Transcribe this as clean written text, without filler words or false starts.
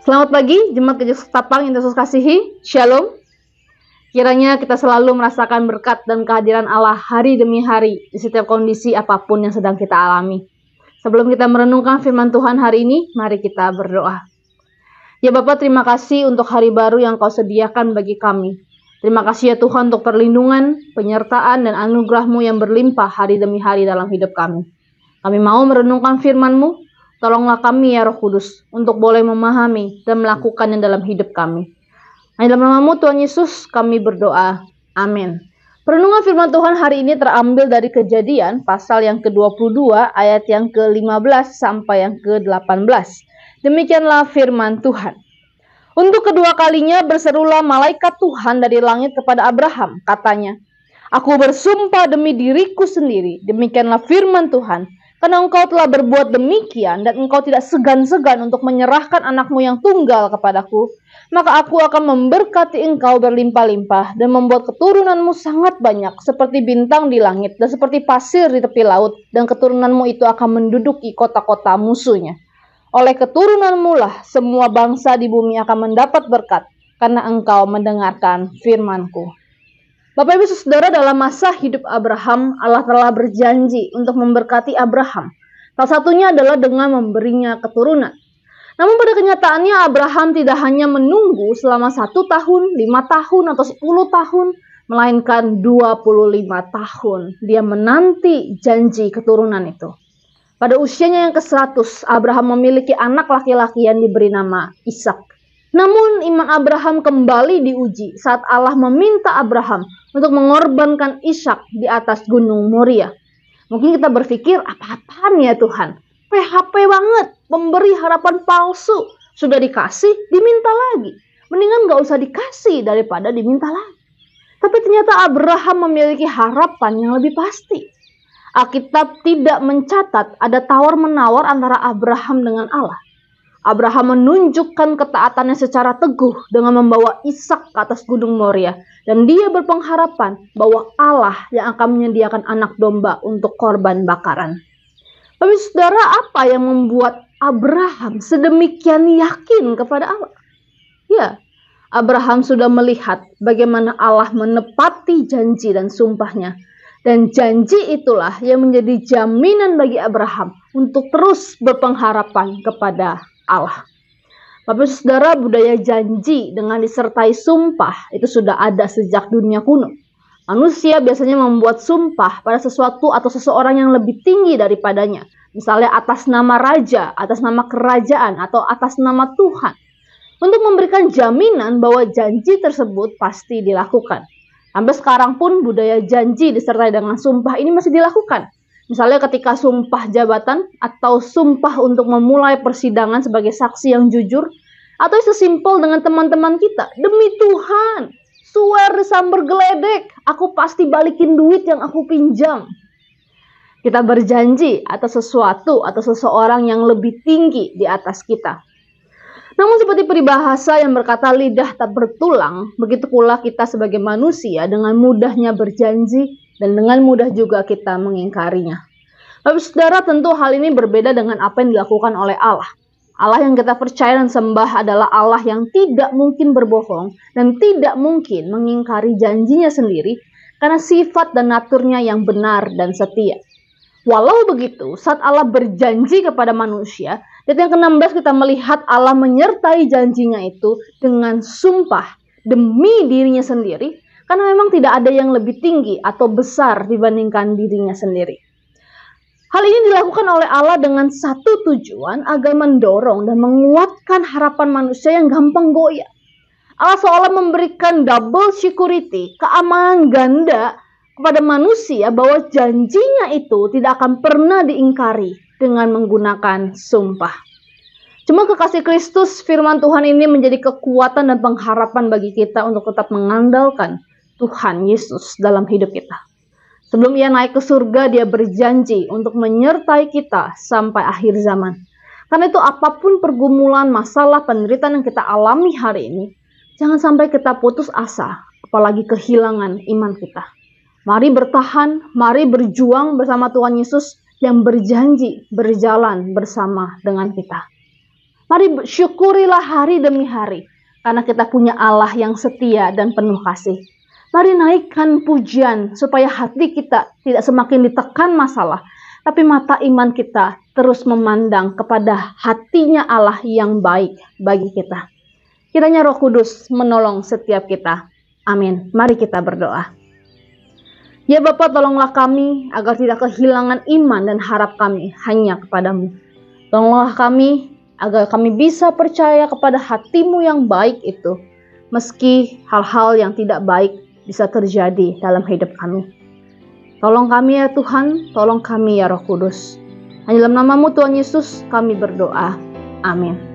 Selamat pagi, Jemaat Gereja Ketapang yang Yesus kasihi. Shalom. Kiranya kita selalu merasakan berkat dan kehadiran Allah hari demi hari di setiap kondisi apapun yang sedang kita alami. Sebelum kita merenungkan firman Tuhan hari ini, mari kita berdoa. Ya Bapa, terima kasih untuk hari baru yang Kau sediakan bagi kami. Terima kasih ya Tuhan untuk perlindungan, penyertaan, dan anugerah-Mu yang berlimpah hari demi hari dalam hidup kami. Kami mau merenungkan firman-Mu. Tolonglah kami ya Roh Kudus untuk boleh memahami dan melakukannya dalam hidup kami. Dalam nama-Mu Tuhan Yesus kami berdoa. Amin. Perenungan firman Tuhan hari ini terambil dari Kejadian pasal yang ke-22 ayat yang ke-15 sampai yang ke-18. Demikianlah firman Tuhan. Untuk kedua kalinya berserulah malaikat Tuhan dari langit kepada Abraham. Katanya, "Aku bersumpah demi diriku sendiri, demikianlah firman Tuhan. Karena engkau telah berbuat demikian dan engkau tidak segan-segan untuk menyerahkan anakmu yang tunggal kepadaku, maka aku akan memberkati engkau berlimpah-limpah dan membuat keturunanmu sangat banyak seperti bintang di langit dan seperti pasir di tepi laut, dan keturunanmu itu akan menduduki kota-kota musuhnya. Oleh keturunanmu lah semua bangsa di bumi akan mendapat berkat karena engkau mendengarkan firman-Ku." Bapak Ibu Saudara, dalam masa hidup Abraham, Allah telah berjanji untuk memberkati Abraham. Salah satunya adalah dengan memberinya keturunan. Namun pada kenyataannya Abraham tidak hanya menunggu selama 1 tahun, 5 tahun, atau 10 tahun, melainkan 25 tahun. Dia menanti janji keturunan itu. Pada usianya yang ke-100, Abraham memiliki anak laki-laki yang diberi nama Ishak. Namun iman Abraham kembali diuji saat Allah meminta Abraham untuk mengorbankan Ishak di atas gunung Moria. Mungkin kita berpikir, apa-apaan ya Tuhan? PHP banget, memberi harapan palsu. Sudah dikasih, diminta lagi. Mendingan gak usah dikasih daripada diminta lagi. Tapi ternyata Abraham memiliki harapan yang lebih pasti. Alkitab tidak mencatat ada tawar-menawar antara Abraham dengan Allah. Abraham menunjukkan ketaatannya secara teguh dengan membawa Ishak ke atas gunung Moria. Dan dia berpengharapan bahwa Allah yang akan menyediakan anak domba untuk korban bakaran. Tapi saudara, apa yang membuat Abraham sedemikian yakin kepada Allah? Ya, Abraham sudah melihat bagaimana Allah menepati janji dan sumpahnya. Dan janji itulah yang menjadi jaminan bagi Abraham untuk terus berpengharapan kepada Allah. Bapak Saudara, budaya janji dengan disertai sumpah itu sudah ada sejak dunia kuno. Manusia biasanya membuat sumpah pada sesuatu atau seseorang yang lebih tinggi daripadanya. Misalnya atas nama raja, atas nama kerajaan, atau atas nama Tuhan. Untuk memberikan jaminan bahwa janji tersebut pasti dilakukan. Sampai sekarang pun budaya janji disertai dengan sumpah ini masih dilakukan. Misalnya ketika sumpah jabatan atau sumpah untuk memulai persidangan sebagai saksi yang jujur, atau sesimpel dengan teman-teman kita, demi Tuhan, swear disamber geledek, aku pasti balikin duit yang aku pinjam. Kita berjanji atas sesuatu atau seseorang yang lebih tinggi di atas kita. Namun seperti peribahasa yang berkata lidah tak bertulang, begitu pula kita sebagai manusia dengan mudahnya berjanji dan dengan mudah juga kita mengingkarinya. Bapak Saudara, tentu hal ini berbeda dengan apa yang dilakukan oleh Allah. Allah yang kita percaya dan sembah adalah Allah yang tidak mungkin berbohong dan tidak mungkin mengingkari janjinya sendiri karena sifat dan naturnya yang benar dan setia. Walau begitu, saat Allah berjanji kepada manusia, di ayat yang ke-16 kita melihat Allah menyertai janjinya itu dengan sumpah demi dirinya sendiri, karena memang tidak ada yang lebih tinggi atau besar dibandingkan dirinya sendiri. Hal ini dilakukan oleh Allah dengan satu tujuan agar mendorong dan menguatkan harapan manusia yang gampang goyah. Allah seolah memberikan double security, keamanan ganda kepada manusia bahwa janjinya itu tidak akan pernah diingkari dengan menggunakan sumpah. Cuma kekasih Kristus, firman Tuhan ini menjadi kekuatan dan pengharapan bagi kita untuk tetap mengandalkan Tuhan Yesus dalam hidup kita. Sebelum ia naik ke surga, dia berjanji untuk menyertai kita sampai akhir zaman. Karena itu apapun pergumulan, masalah, penderitaan yang kita alami hari ini, jangan sampai kita putus asa, apalagi kehilangan iman kita. Mari bertahan, mari berjuang bersama Tuhan Yesus yang berjanji berjalan bersama dengan kita. Mari syukurilah hari demi hari, karena kita punya Allah yang setia dan penuh kasih. Mari naikkan pujian supaya hati kita tidak semakin ditekan masalah, tapi mata iman kita terus memandang kepada hatinya Allah yang baik bagi kita. Kiranya Roh Kudus menolong setiap kita. Amin. Mari kita berdoa. Ya Bapa, tolonglah kami agar tidak kehilangan iman dan harap kami hanya kepadamu. Tolonglah kami agar kami bisa percaya kepada hatimu yang baik itu, meski hal-hal yang tidak baik bisa terjadi dalam hidup kami. Tolong kami ya Tuhan, tolong kami ya Roh Kudus. Hanya dalam namamu Tuhan Yesus kami berdoa. Amin.